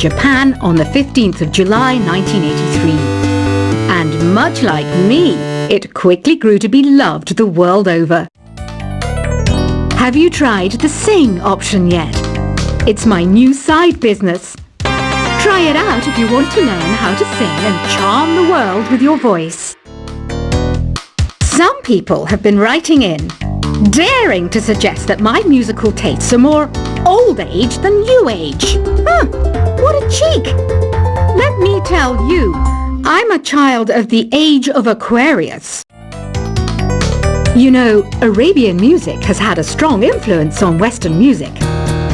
Japan on the 15th of July 1983. And much like me, it quickly grew to be loved the world over. Have you tried the sing option yet? It's my new side business. Try it out if you want to learn how to sing and charm the world with your voice. Some people have been writing in, daring to suggest that my musical tastes are more old age than new age. What a cheek! Let me tell you, I'm a child of the age of Aquarius. You know, Arabian music has had a strong influence on Western music.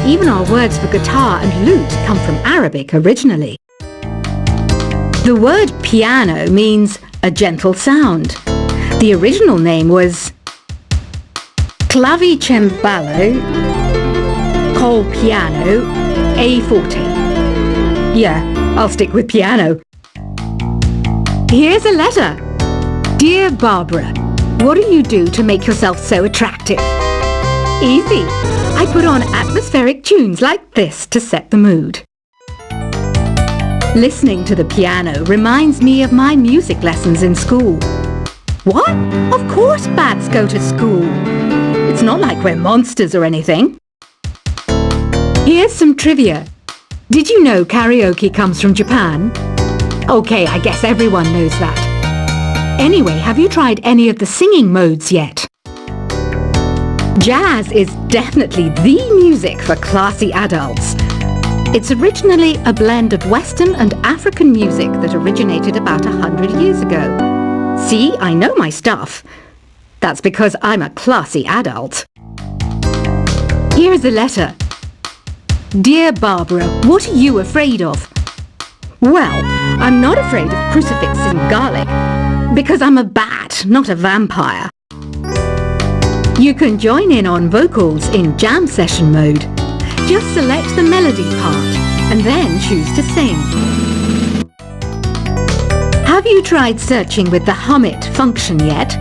Even our words for guitar and lute come from Arabic originally. The word piano means a gentle sound. The original name was clavicembalo col piano a forte. Yeah, I'll stick with piano. Here's a letter. Dear Barbara, what do you do to make yourself so attractive? Easy. I put on atmospheric tunes like this to set the mood. Listening to the piano reminds me of my music lessons in school. What? Of course bats go to school. It's not like we're monsters or anything. Here's some trivia. Did you know karaoke comes from Japan? Okay, I guess everyone knows that. Anyway, have you tried any of the singing modes yet? Jazz is definitely the music for classy adults. It's originally a blend of Western and African music that originated about 100 years ago. See, I know my stuff. That's because I'm a classy adult. Here's a letter. Dear Barbara, what are you afraid of? Well, I'm not afraid of crucifix and garlic, because I'm a bat, not a vampire. You can join in on vocals in jam session mode. Just select the melody part and then choose to sing. Have you tried searching with the Hum It function yet?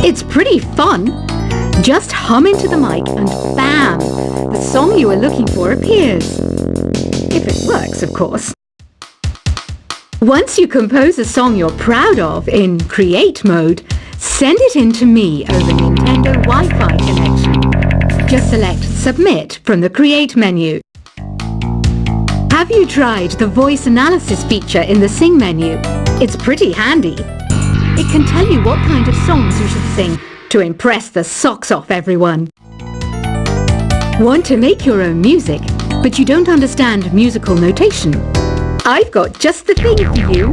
It's pretty fun. Just hum into the mic and bam! The song you are looking for appears. If it works, of course. Once you compose a song you're proud of in Create mode, send it in to me over Nintendo Wi-Fi connection. Just select Submit from the Create menu. Have you tried the voice analysis feature in the Sing menu? It's pretty handy. It can tell you what kind of songs you should sing to impress the socks off everyone. Want to make your own music, but you don't understand musical notation? I've got just the thing for you.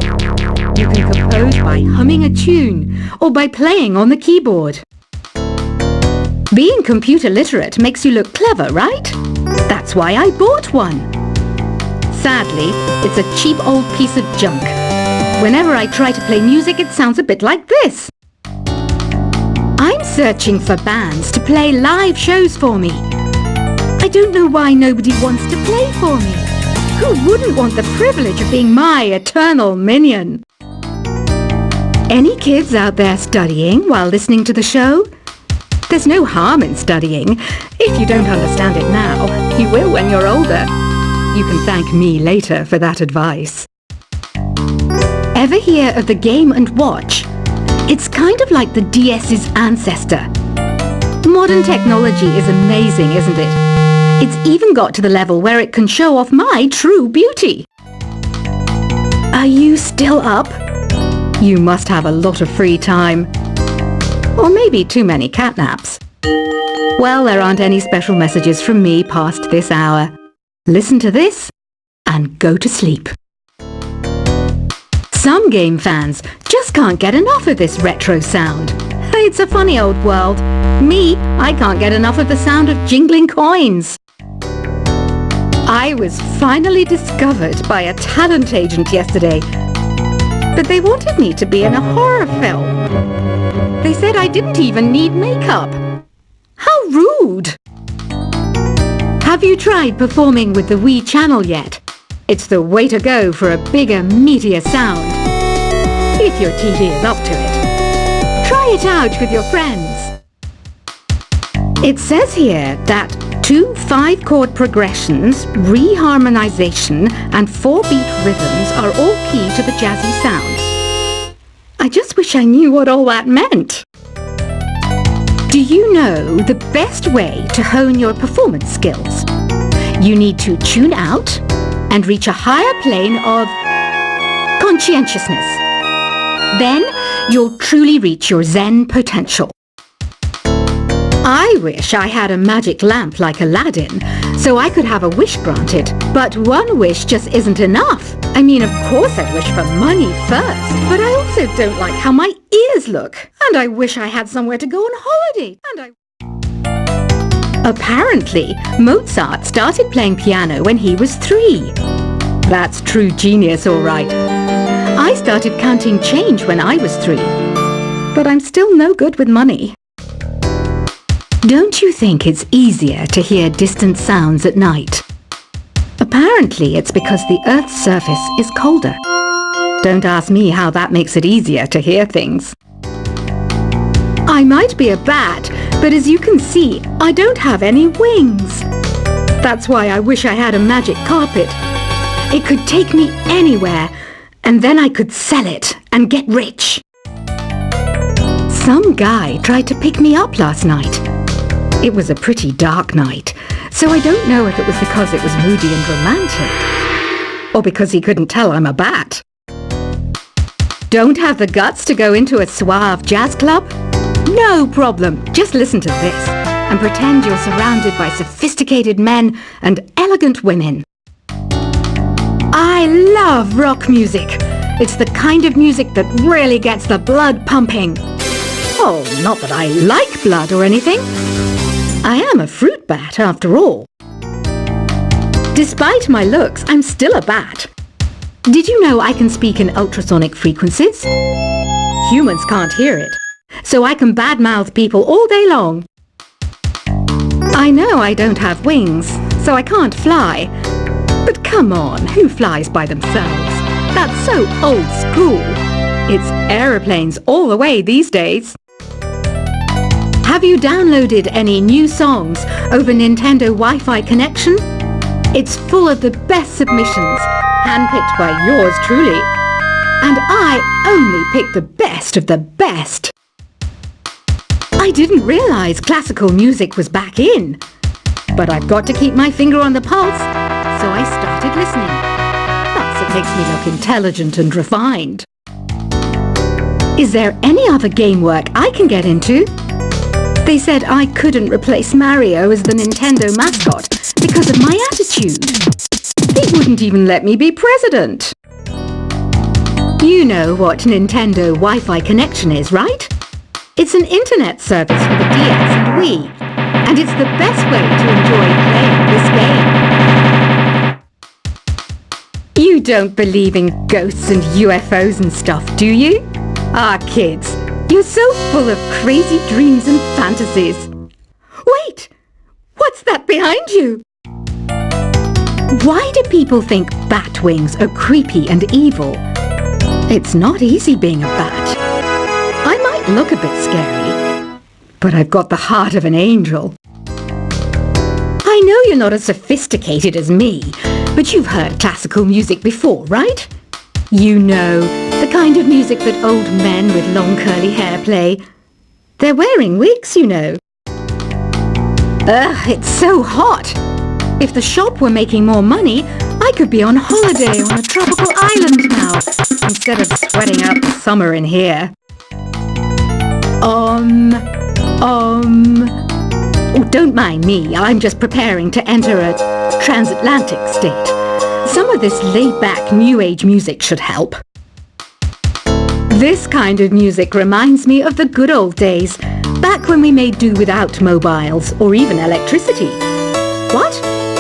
You can compose by humming a tune or by playing on the keyboard. Being computer literate makes you look clever, right? That's why I bought one. Sadly, it's a cheap old piece of junk. Whenever I try to play music, it sounds a bit like this. I'm searching for bands to play live shows for me. I don't know why nobody wants to play for me. Who wouldn't want the privilege of being my eternal minion? Any kids out there studying while listening to the show? There's no harm in studying. If you don't understand it now, you will when you're older. You can thank me later for that advice. Ever hear of the Game & Watch? It's kind of like the DS's ancestor. Modern technology is amazing, isn't it? It's even got to the level where it can show off my true beauty. Are you still up? You must have a lot of free time. Or maybe too many catnaps. Well, there aren't any special messages from me past this hour. Listen to this and go to sleep. Some game fans just can't get enough of this retro sound. It's a funny old world. Me, I can't get enough of the sound of jingling coins. I was finally discovered by a talent agent yesterday, but they wanted me to be in a horror film. They said I didn't even need makeup. How rude! Have you tried performing with the Wii channel yet? It's the way to go for a bigger, meatier sound. If your TV is up to it. Try it out with your friends. It says here that 2 5-chord progressions, reharmonization, and 4-beat rhythms are all key to the jazzy sound. I just wish I knew what all that meant. Do you know the best way to hone your performance skills? You need to tune out and reach a higher plane of conscientiousness. Then you'll truly reach your Zen potential. I wish I had a magic lamp like Aladdin, so I could have a wish granted. But one wish just isn't enough. I mean, of course I'd wish for money first, but I also don't like how my ears look. And I wish I had somewhere to go on holiday. Apparently, Mozart started playing piano when he was 3. That's true genius, all right. I started counting change when I was 3. But I'm still no good with money. Don't you think it's easier to hear distant sounds at night? Apparently, it's because the Earth's surface is colder. Don't ask me how that makes it easier to hear things. I might be a bat, but as you can see, I don't have any wings. That's why I wish I had a magic carpet. It could take me anywhere, and then I could sell it and get rich. Some guy tried to pick me up last night. It was a pretty dark night, so I don't know if it was because it was moody and romantic, or because he couldn't tell I'm a bat. Don't have the guts to go into a suave jazz club? No problem, just listen to this and pretend you're surrounded by sophisticated men and elegant women. I love rock music. It's the kind of music that really gets the blood pumping. Oh, not that I like blood or anything. I am a fruit bat, after all. Despite my looks, I'm still a bat. Did you know I can speak in ultrasonic frequencies? Humans can't hear it, so I can badmouth people all day long. I know I don't have wings, so I can't fly. But come on, who flies by themselves? That's so old school. It's aeroplanes all the way these days. Have you downloaded any new songs over Nintendo Wi-Fi connection? It's full of the best submissions, handpicked by yours truly. And I only pick the best of the best. I didn't realize classical music was back in. But I've got to keep my finger on the pulse, so I started listening. Plus, it makes me look intelligent and refined. Is there any other game work I can get into? They said I couldn't replace Mario as the Nintendo mascot because of my attitude. They wouldn't even let me be president. You know what Nintendo Wi-Fi connection is, right? It's an internet service for the DS and Wii, and it's the best way to enjoy playing this game. You don't believe in ghosts and UFOs and stuff, do you? Ah, kids. You're so full of crazy dreams and fantasies. Wait! What's that behind you? Why do people think bat wings are creepy and evil? It's not easy being a bat. I might look a bit scary, but I've got the heart of an angel. I know you're not as sophisticated as me, but you've heard classical music before, right? You know, the kind of music that old men with long curly hair play. They're wearing wigs, you know. Ugh, it's so hot. If the shop were making more money, I could be on holiday on a tropical island now, instead of sweating out the summer in here. Oh, don't mind me. I'm just preparing to enter a transatlantic state. Some of this laid-back New Age music should help. This kind of music reminds me of the good old days, back when we made do without mobiles or even electricity. What?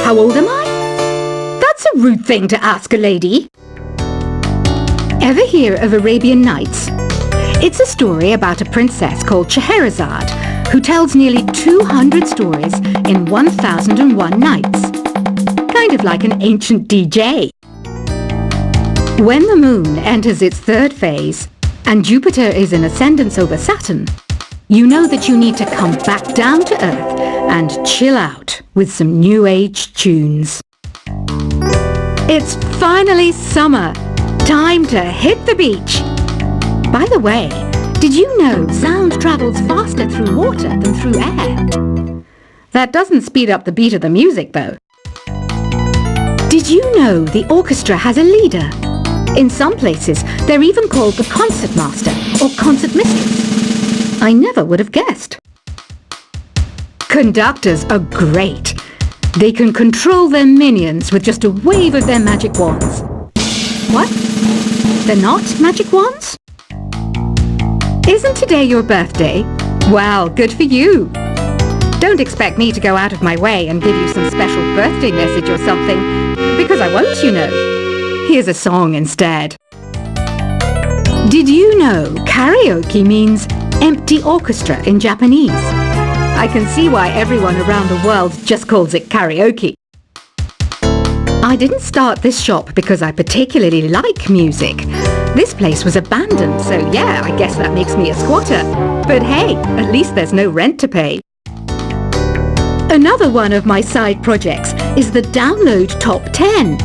How old am I? That's a rude thing to ask a lady. Ever hear of Arabian Nights? It's a story about a princess called Scheherazade, who tells nearly 200 stories in 1001 nights. Kind of like an ancient DJ. When the moon enters its third phase, and Jupiter is in ascendance over Saturn, you know that you need to come back down to earth and chill out with some new age tunes. It's finally summer. Time to hit the beach. By the way, did you know sound travels faster through water than through air? That doesn't speed up the beat of the music, though. Did you know the orchestra has a leader? In some places, they're even called the concertmaster or concert mistress. I never would have guessed. Conductors are great. They can control their minions with just a wave of their magic wands. What? They're not magic wands? Isn't today your birthday? Well, good for you. Don't expect me to go out of my way and give you some special birthday message or something, because I won't, you know. Here's a song instead. Did you know karaoke means empty orchestra in Japanese? I can see why everyone around the world just calls it karaoke. I didn't start this shop because I particularly like music. This place was abandoned, so yeah, I guess that makes me a squatter. But hey, at least there's no rent to pay. Another one of my side projects is the Download Top 10.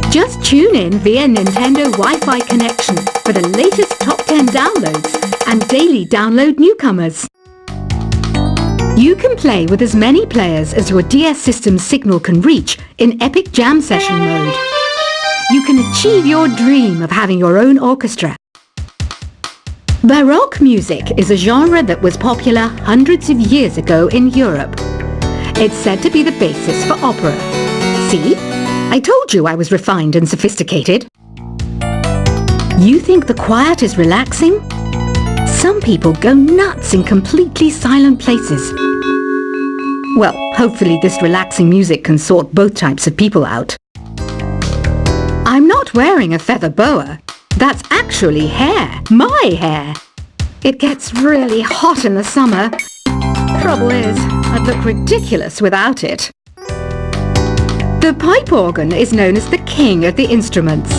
Just tune in via Nintendo Wi-Fi connection for the latest Top 10 downloads and daily download newcomers. You can play with as many players as your DS system's signal can reach in Epic Jam Session mode. You can achieve your dream of having your own orchestra. Baroque music is a genre that was popular hundreds of years ago in Europe. It's said to be the basis for opera. See? I told you I was refined and sophisticated. You think the quiet is relaxing? Some people go nuts in completely silent places. Well, hopefully this relaxing music can sort both types of people out. I'm not wearing a feather boa. That's actually hair. My hair. It gets really hot in the summer. Trouble is, I'd look ridiculous without it. The pipe organ is known as the king of the instruments.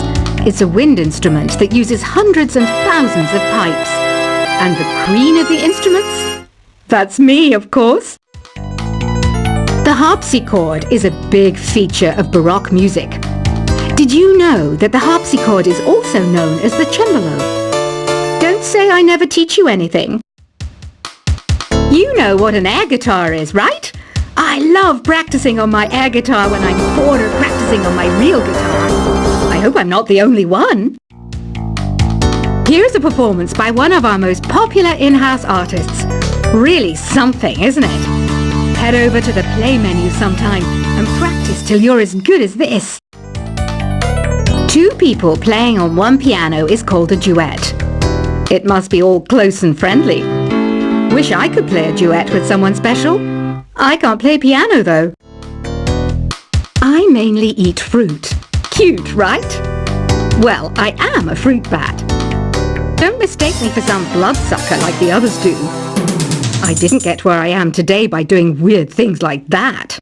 It's a wind instrument that uses hundreds and thousands of pipes. And the queen of the instruments? That's me, of course. The harpsichord is a big feature of Baroque music. Did you know that the harpsichord is also known as the cembalo? Don't say I never teach you anything. You know what an air guitar is, right? I love practicing on my air guitar when I'm bored of practicing on my real guitar. I hope I'm not the only one. Here's a performance by one of our most popular in-house artists. Really something, isn't it? Head over to the play menu sometime and practice till you're as good as this. Two people playing on one piano is called a duet. It must be all close and friendly. Wish I could play a duet with someone special. I can't play piano though. I mainly eat fruit. Cute, right? Well, I am a fruit bat. Don't mistake me for some bloodsucker like the others do. I didn't get where I am today by doing weird things like that.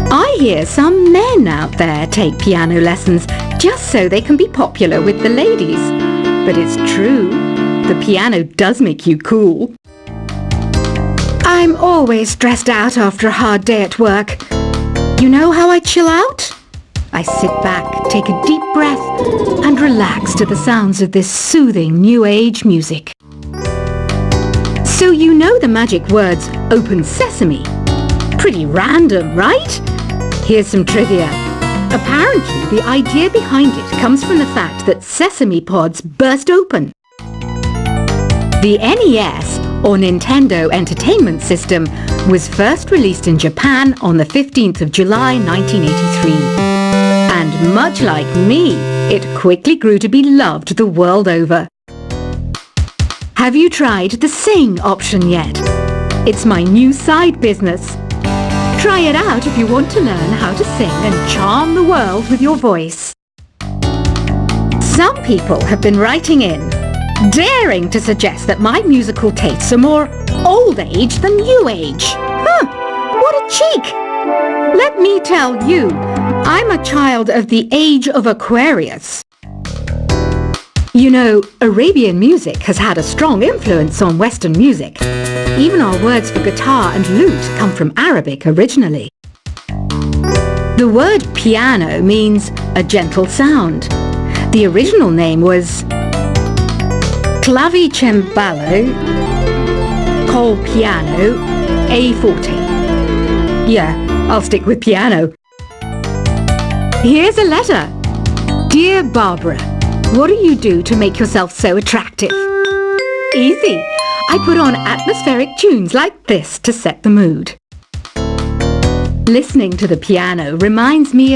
I hear some men out there take piano lessons just so they can be popular with the ladies. But it's true, the piano does make you cool. I'm always stressed out after a hard day at work. You know how I chill out? I sit back, take a deep breath, and relax to the sounds of this soothing new age music. So you know the magic words "Open Sesame"? Pretty random, right? Here's some trivia. Apparently, the idea behind it comes from the fact that sesame pods burst open. The NES, or Nintendo Entertainment System, was first released in Japan on the 15th of July 1983. And much like me, it quickly grew to be loved the world over. Have you tried the Sing option yet? It's my new side business. Try it out if you want to learn how to sing and charm the world with your voice. Some people have been writing in, daring to suggest that my musical tastes are more old age than new age. Huh, what a cheek! Let me tell you, I'm a child of the age of Aquarius. You know, Arabian music has had a strong influence on Western music. Even our words for guitar and lute come from Arabic originally. The word piano means a gentle sound. The original name was clavicembalo col piano a forte. Yeah, I'll stick with piano. Here's a letter. Dear Barbara, what do you do to make yourself so attractive? Easy. I put on atmospheric tunes like this to set the mood. Listening to the piano reminds me